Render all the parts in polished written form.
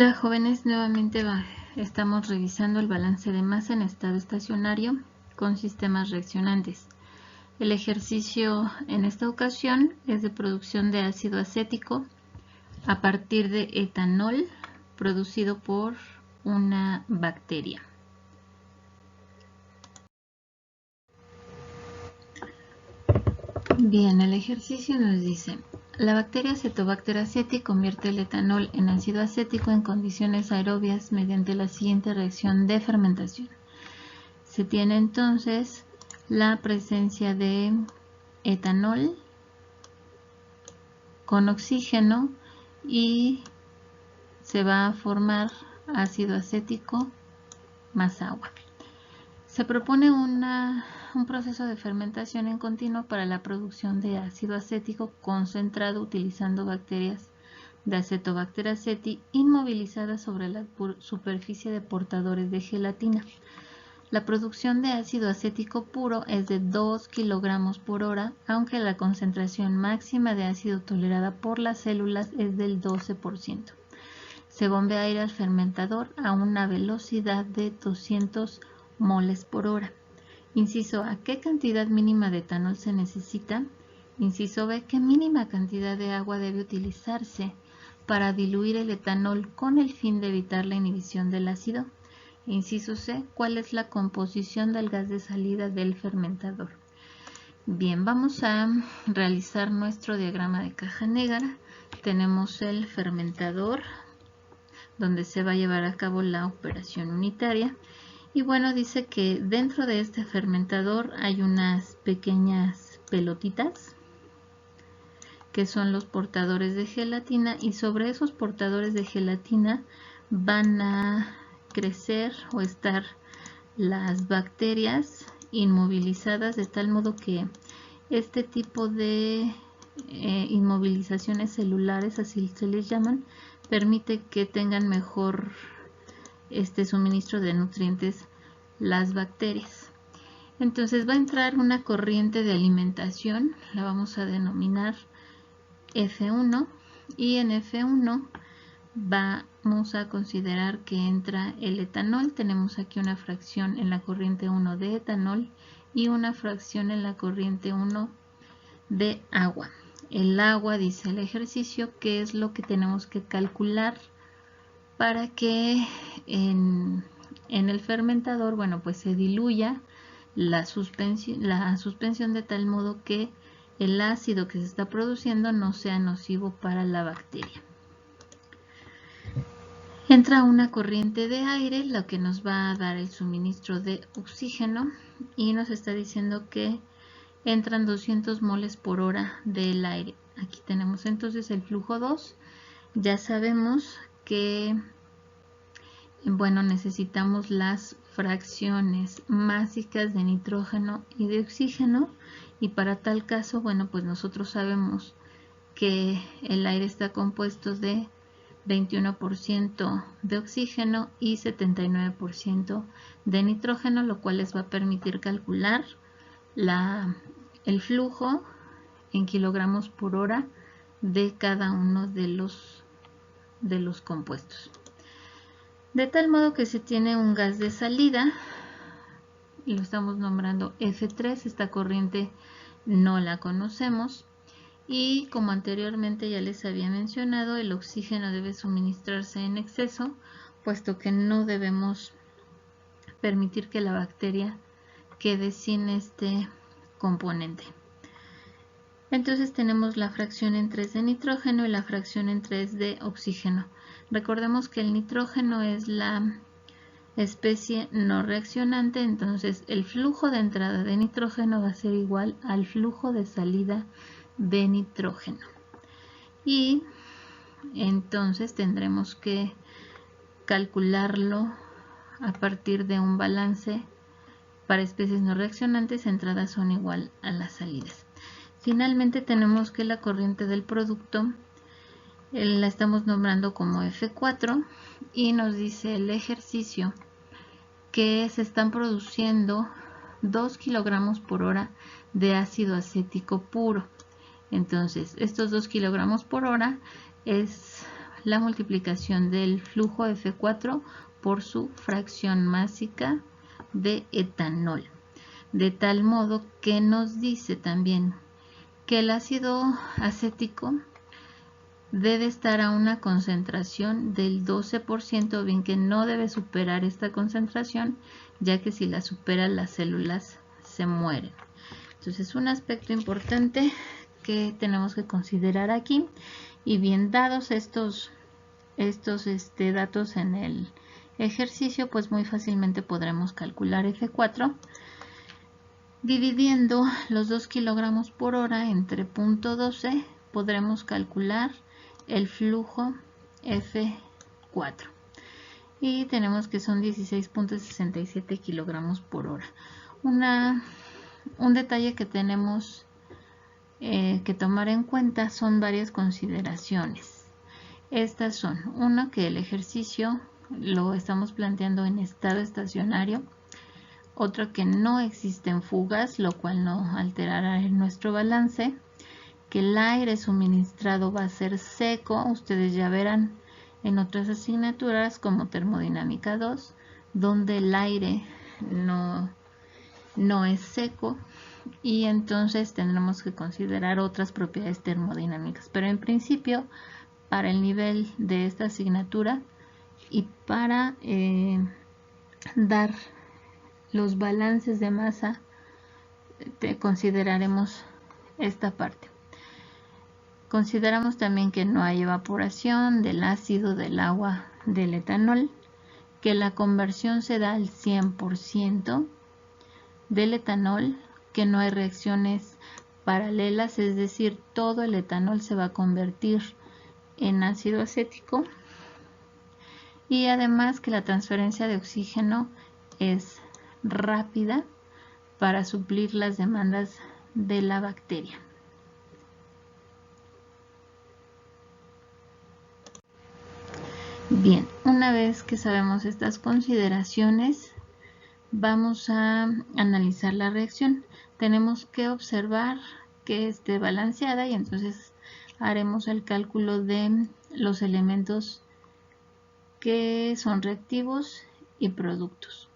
Hola jóvenes, nuevamente estamos revisando el balance de masa en estado estacionario con sistemas reaccionantes. El ejercicio en esta ocasión es de producción de ácido acético a partir de etanol producido por una bacteria. Bien, el ejercicio nos dice: la bacteria Acetobacter aceti convierte el etanol en ácido acético en condiciones aerobias mediante la siguiente reacción de fermentación. Se tiene entonces la presencia de etanol con oxígeno y se va a formar ácido acético más agua. Se propone un proceso de fermentación en continuo para la producción de ácido acético concentrado utilizando bacterias de Acetobacter aceti inmovilizadas sobre la superficie de portadores de gelatina. La producción de ácido acético puro es de 2 kilogramos por hora, aunque la concentración máxima de ácido tolerada por las células es del 12%. Se bombea aire al fermentador a una velocidad de 200 moles por hora. Inciso A, ¿qué cantidad mínima de etanol se necesita? Inciso B, ¿qué mínima cantidad de agua debe utilizarse para diluir el etanol con el fin de evitar la inhibición del ácido? Inciso C, ¿cuál es la composición del gas de salida del fermentador? Bien, vamos a realizar nuestro diagrama de caja negra. Tenemos el fermentador, donde se va a llevar a cabo la operación unitaria. Y bueno, dice que dentro de este fermentador hay unas pequeñas pelotitas que son los portadores de gelatina, y sobre esos portadores de gelatina van a crecer o estar las bacterias inmovilizadas, de tal modo que este tipo de inmovilizaciones celulares, así se les llaman, permite que tengan mejor suministro de nutrientes las bacterias. Entonces va a entrar una corriente de alimentación, la vamos a denominar F1, y en F1 vamos a considerar que entra el etanol. Tenemos aquí una fracción en la corriente 1 de etanol y una fracción en la corriente 1 de agua. El agua, dice el ejercicio, que es lo que tenemos que calcular para que en el fermentador, bueno, pues se diluya la suspensión de tal modo que el ácido que se está produciendo no sea nocivo para la bacteria. Entra una corriente de aire, lo que nos va a dar el suministro de oxígeno, y nos está diciendo que entran 200 moles por hora del aire. Aquí tenemos entonces el flujo 2. Ya sabemos que, bueno, necesitamos las fracciones másicas de nitrógeno y de oxígeno, y para tal caso, bueno, pues nosotros sabemos que el aire está compuesto de 21% de oxígeno y 79% de nitrógeno, lo cual les va a permitir calcular el flujo en kilogramos por hora de cada uno de los compuestos. De tal modo que se tiene un gas de salida, y lo estamos nombrando F3, esta corriente no la conocemos, y como anteriormente ya les había mencionado, el oxígeno debe suministrarse en exceso, puesto que no debemos permitir que la bacteria quede sin este componente. Entonces tenemos la fracción en 3 de nitrógeno y la fracción en 3 de oxígeno. Recordemos que el nitrógeno es la especie no reaccionante, entonces el flujo de entrada de nitrógeno va a ser igual al flujo de salida de nitrógeno. Y entonces tendremos que calcularlo a partir de un balance para especies no reaccionantes. Entradas son igual a las salidas. Finalmente tenemos que la corriente del producto la estamos nombrando como F4, y nos dice el ejercicio que se están produciendo 2 kilogramos por hora de ácido acético puro. Entonces estos 2 kilogramos por hora es la multiplicación del flujo F4 por su fracción másica de etanol. De tal modo que nos dice también que el ácido acético debe estar a una concentración del 12%, bien que no debe superar esta concentración, ya que si la supera las células se mueren. Entonces, un aspecto importante que tenemos que considerar aquí. Y bien, dados estos datos en el ejercicio, pues muy fácilmente podremos calcular F4 dividiendo los 2 kilogramos por hora entre 0.12. Podremos calcular el flujo F4 y tenemos que son 16.67 kilogramos por hora. Un detalle que tenemos que tomar en cuenta son varias consideraciones. Estas son: uno, que el ejercicio lo estamos planteando en estado estacionario; otro, que no existen fugas, lo cual no alterará nuestro balance; que el aire suministrado va a ser seco. Ustedes ya verán en otras asignaturas como termodinámica 2, donde el aire no es seco, y entonces tendremos que considerar otras propiedades termodinámicas. Pero en principio, para el nivel de esta asignatura y para dar los balances de masa, consideraremos esta parte. Consideramos también que no hay evaporación del ácido, del agua, del etanol, que la conversión se da al 100% del etanol, que no hay reacciones paralelas, es decir, todo el etanol se va a convertir en ácido acético, y además que la transferencia de oxígeno es rápida para suplir las demandas de la bacteria. Bien, una vez que sabemos estas consideraciones, vamos a analizar la reacción. Tenemos que observar que esté balanceada y entonces haremos el cálculo de los elementos que son reactivos y productos.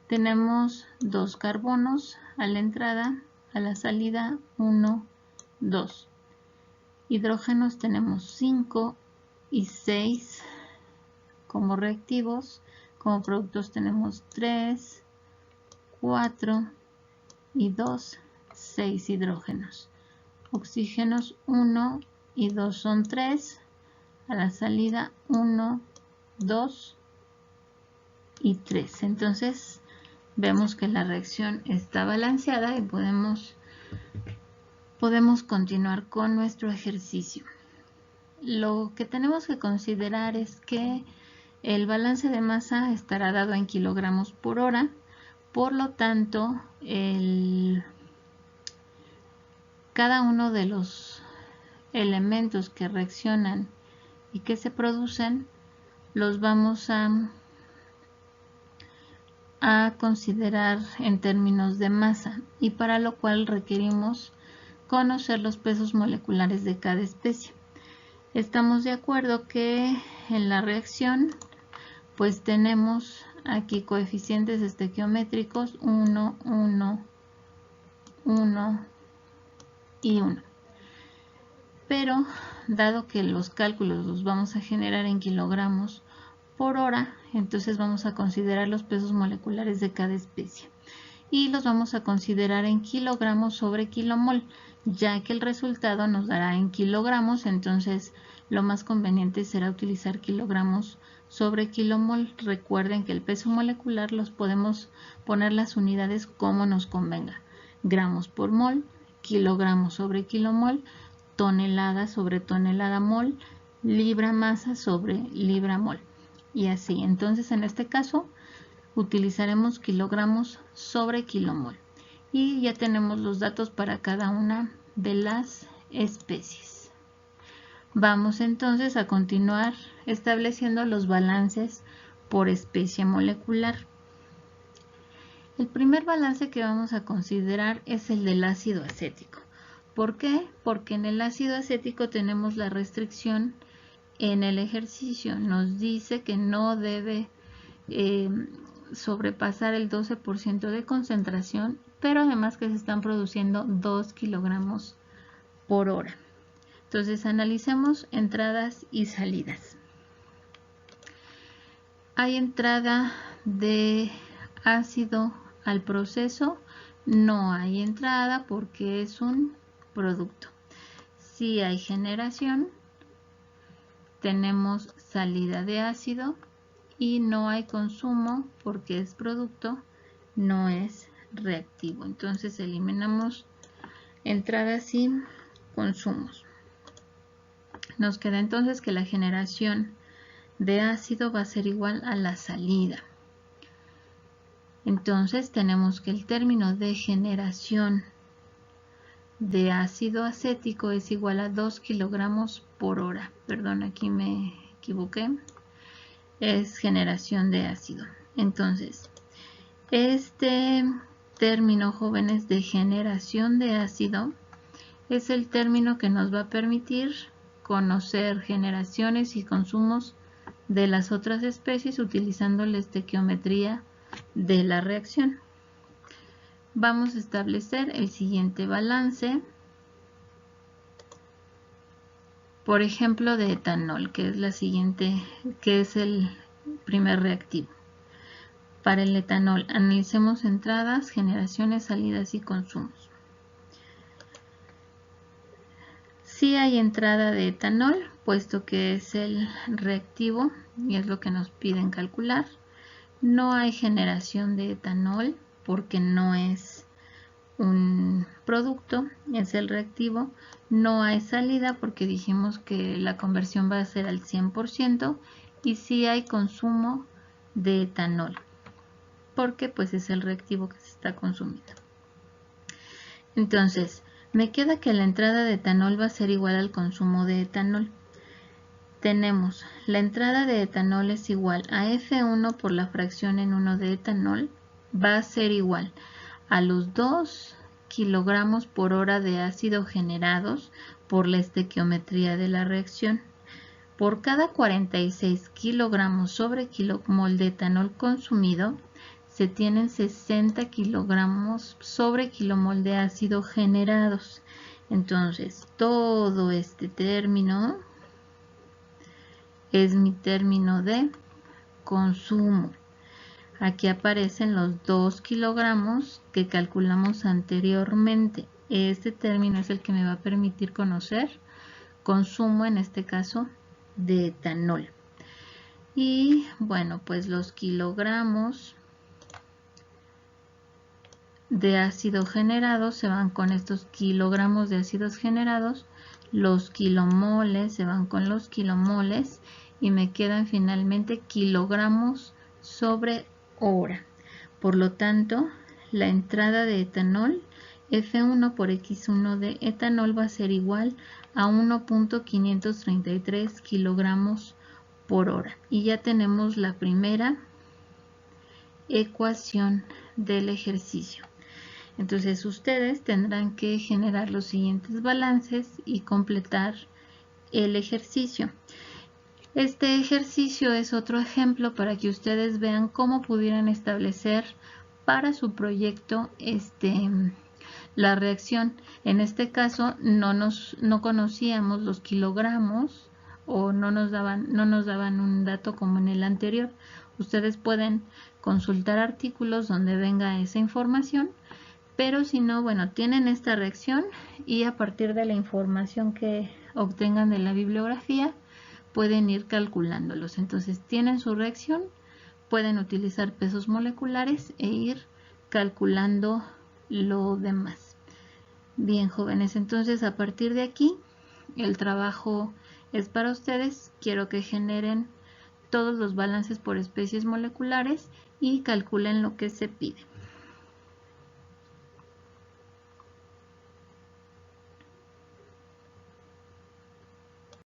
Tenemos 2 carbonos a la entrada, a la salida 1, 2. Hidrógenos tenemos 5 y 6 como reactivos. Como productos tenemos 3, 4 y 2, 6 hidrógenos. Oxígenos 1 y 2 son 3. A la salida 1, 2 y 3. Entonces vemos que la reacción está balanceada y podemos continuar con nuestro ejercicio. Lo que tenemos que considerar es que el balance de masa estará dado en kilogramos por hora, por lo tanto, cada uno de los elementos que reaccionan y que se producen los vamos a considerar en términos de masa, y para lo cual requerimos conocer los pesos moleculares de cada especie. Estamos de acuerdo que en la reacción pues tenemos aquí coeficientes estequiométricos 1, 1, 1 y 1. Pero dado que los cálculos los vamos a generar en kilogramos por hora, entonces vamos a considerar los pesos moleculares de cada especie y los vamos a considerar en kilogramos sobre kilomol, ya que el resultado nos dará en kilogramos. Entonces lo más conveniente será utilizar kilogramos sobre kilomol. Recuerden que el peso molecular los podemos poner las unidades como nos convenga: gramos por mol, kilogramos sobre kilomol, tonelada sobre tonelada mol, libra masa sobre libra mol, y así. Entonces en este caso utilizaremos kilogramos sobre kilomol y ya tenemos los datos para cada una de las especies. Vamos entonces a continuar estableciendo los balances por especie molecular. El primer balance que vamos a considerar es el del ácido acético. ¿Por qué? Porque en el ácido acético tenemos la restricción en el ejercicio nos dice que no debe sobrepasar el 12% de concentración, pero además que se están produciendo 2 kilogramos por hora. Entonces analicemos entradas y salidas. ¿Hay entrada de ácido al proceso? No hay entrada porque es un producto. Sí hay generación, tenemos salida de ácido y no hay consumo porque es producto, no es reactivo. Entonces eliminamos entradas y consumos. Nos queda entonces que la generación de ácido va a ser igual a la salida. Entonces tenemos que el término de generación de ácido acético es igual a 2 kilogramos por hora. Perdón, aquí me equivoqué. Es generación de ácido. Entonces, este término, jóvenes, de generación de ácido es el término que nos va a permitir conocer generaciones y consumos de las otras especies utilizando la estequiometría de la reacción. Vamos a establecer el siguiente balance, por ejemplo de etanol, que es el primer reactivo. Para el etanol, analicemos entradas, generaciones, salidas y consumos. Sí hay entrada de etanol, puesto que es el reactivo y es lo que nos piden calcular. No hay generación de etanol porque no es un producto, es el reactivo. No hay salida porque dijimos que la conversión va a ser al 100%, y sí hay consumo de etanol porque pues es el reactivo que se está consumiendo. Entonces me queda que la entrada de etanol va a ser igual al consumo de etanol. Tenemos la entrada de etanol es igual a F1 por la fracción en 1 de etanol, va a ser igual a los 2 kilogramos por hora de ácido generados por la estequiometría de la reacción. Por cada 46 kilogramos sobre kilomol de etanol consumido, se tienen 60 kilogramos sobre kilomol de ácido generados. Entonces, todo este término es mi término de consumo. Aquí aparecen los 2 kilogramos que calculamos anteriormente. Este término es el que me va a permitir conocer consumo, en este caso, de etanol. Y bueno, pues los kilogramos de ácido generado se van con estos kilogramos de ácidos generados, los kilomoles se van con los kilomoles y me quedan finalmente kilogramos sobre hora. Por lo tanto, la entrada de etanol, F1 por X1 de etanol, va a ser igual a 1.533 kilogramos por hora. Y ya tenemos la primera ecuación del ejercicio. Entonces ustedes tendrán que generar los siguientes balances y completar el ejercicio. Este ejercicio es otro ejemplo para que ustedes vean cómo pudieran establecer para su proyecto la reacción. En este caso no conocíamos los kilogramos o no nos daban un dato como en el anterior. Ustedes pueden consultar artículos donde venga esa información, pero si no, bueno, tienen esta reacción y a partir de la información que obtengan de la bibliografía pueden ir calculándolos. Entonces tienen su reacción, pueden utilizar pesos moleculares e ir calculando lo demás. Bien, jóvenes, entonces a partir de aquí el trabajo es para ustedes. Quiero que generen todos los balances por especies moleculares y calculen lo que se pide.